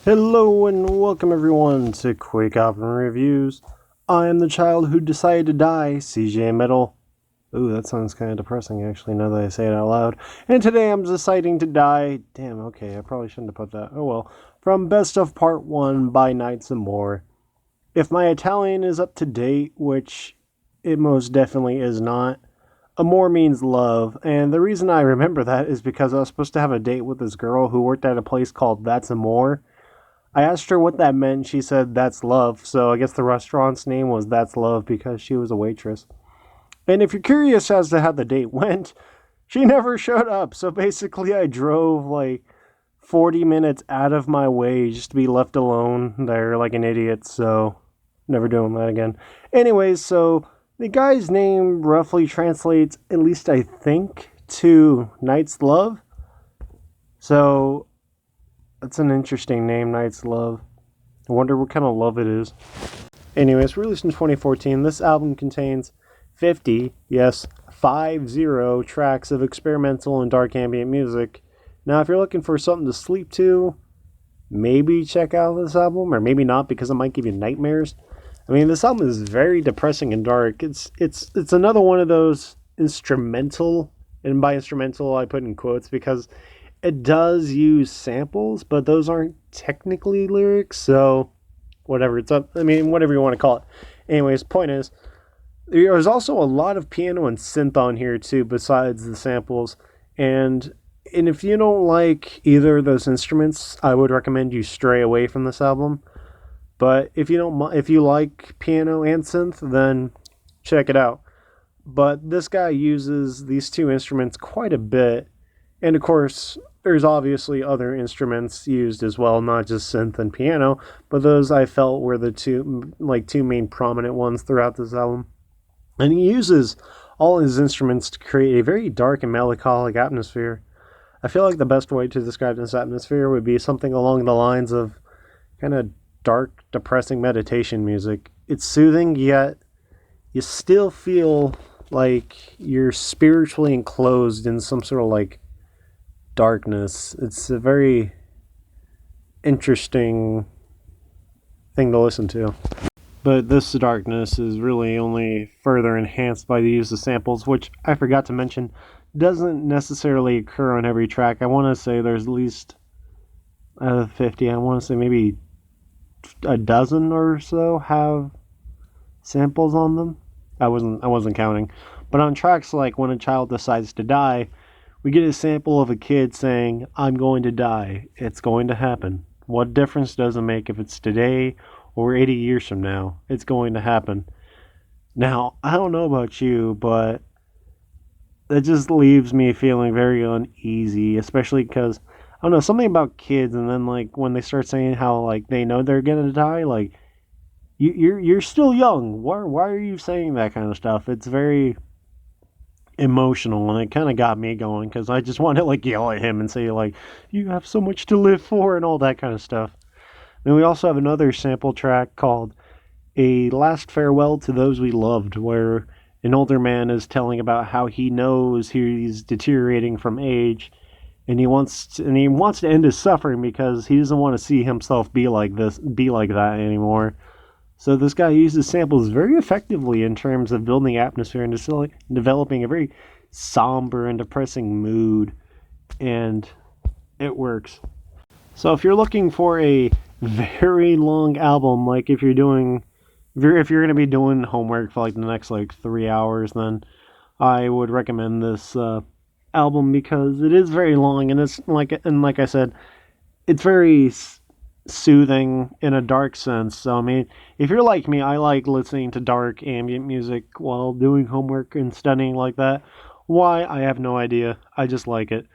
Hello and welcome everyone to Quick Album Reviews. I am the child who decided to die, CJ Metal. Ooh, that sounds kind of depressing actually now that I say it out loud. And today I'm deciding to die. Damn, okay, I probably shouldn't have put that. Oh well. From Best of Part 1 by Amore. If my Italian is up to date, which it most definitely is not, Amore means love, and the reason I remember that is because I was supposed to have a date with this girl who worked at a place called That's Amore. I asked her what that meant. She said, "That's love." So I guess the restaurant's name was That's Love because she was a waitress. And if you're curious as to how the date went, she never showed up. So basically, I drove like 40 minutes out of my way just to be left alone there like an idiot. So never doing that again. Anyways, so the guy's name roughly translates, at least I think, to Knight's Love. So that's an interesting name, Knight's Love. I wonder what kind of love it is. Anyways, released in 2014, this album contains 50, yes, 50 tracks of experimental and dark ambient music. Now, if you're looking for something to sleep to, maybe check out this album, or maybe not because it might give you nightmares. I mean, this album is very depressing and dark. It's another one of those instrumental, and by instrumental I put in quotes because it does use samples, but those aren't technically lyrics, so whatever. It's up. I mean, whatever you want to call it. Anyways, point is, there's also a lot of piano and synth on here too, besides the samples. And if you don't like either of those instruments, I would recommend you stray away from this album. But if you like piano and synth, then check it out. But this guy uses these two instruments quite a bit. And of course, there's obviously other instruments used as well, not just synth and piano, but those I felt were the two main prominent ones throughout this album. And he uses all his instruments to create a very dark and melancholic atmosphere. I feel like the best way to describe this atmosphere would be something along the lines of kind of dark, depressing meditation music. It's soothing, yet you still feel like you're spiritually enclosed in some sort of like darkness. It's a very interesting thing to listen to. But this darkness is really only further enhanced by the use of samples, which I forgot to mention doesn't necessarily occur on every track. I want to say there's at least out of 50, I want to say maybe a dozen or so have samples on them. I wasn't counting. But on tracks like When a Child Decides to Die, we get a sample of a kid saying, "I'm going to die. It's going to happen. What difference does it make if it's today or 80 years from now? It's going to happen." Now, I don't know about you, but that just leaves me feeling very uneasy, especially because, I don't know, something about kids, and then like when they start saying how like they know they're gonna die, like you're still young. Why are you saying that kind of stuff? It's very emotional, and it kind of got me going because I just want to like yell at him and say like, "You have so much to live for," and all that kind of stuff. Then we also have another sample track called "A Last Farewell to Those We Loved," where an older man is telling about how he knows he's deteriorating from age, and he wants to end his suffering because he doesn't want to see himself be like that anymore. So this guy uses samples very effectively in terms of building atmosphere and developing a very somber and depressing mood, and it works. So if you're looking for a very long album, like if you're going to be doing homework for like the next like 3 hours, then I would recommend this album because it is very long, and like I said, it's very soothing in a dark sense. So I mean, if you're like me, I like listening to dark ambient music while doing homework and studying like that. Why? I have no idea. I just like it.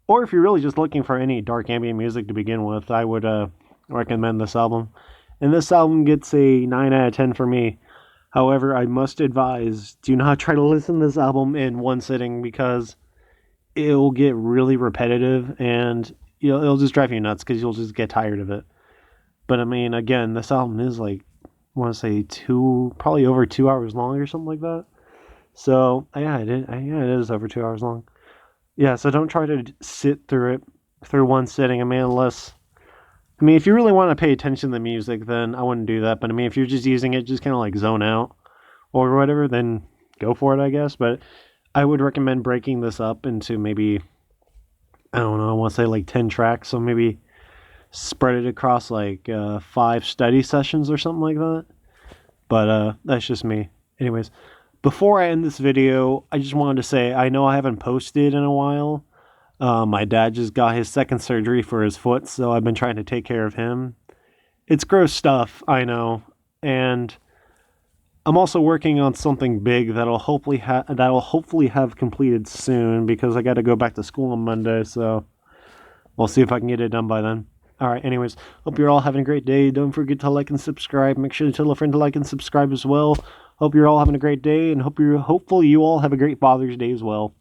Or if you're really just looking for any dark ambient music to begin with, I would recommend this album. And this album gets a 9 out of 10 for me. However, I must advise, do not try to listen to this album in one sitting because it'll get really repetitive and it'll just drive you nuts because you'll just get tired of it. But I mean, again, this album is like, I want to say probably over 2 hours long or something like that. So yeah, it is over 2 hours long. Yeah, so don't try to sit through it through one sitting. I mean, unless I mean, if you really want to pay attention to the music, then I wouldn't do that. But I mean, if you're just using it, just kind of like zone out or whatever, then go for it, I guess. But I would recommend breaking this up into maybe, I don't know, I want to say like 10 tracks. So maybe spread it across like 5 study sessions or something like that. But that's just me. Anyways, before I end this video, I just wanted to say I know I haven't posted in a while. My dad just got his second surgery for his foot, so I've been trying to take care of him. It's gross stuff, I know, and I'm also working on something big that'll hopefully have completed soon because I got to go back to school on Monday, so we'll see if I can get it done by then. All right, anyways, hope you're all having a great day. Don't forget to like and subscribe. Make sure to tell a friend to like and subscribe as well. Hope you're all having a great day, and hopefully you all have a great Father's Day as well.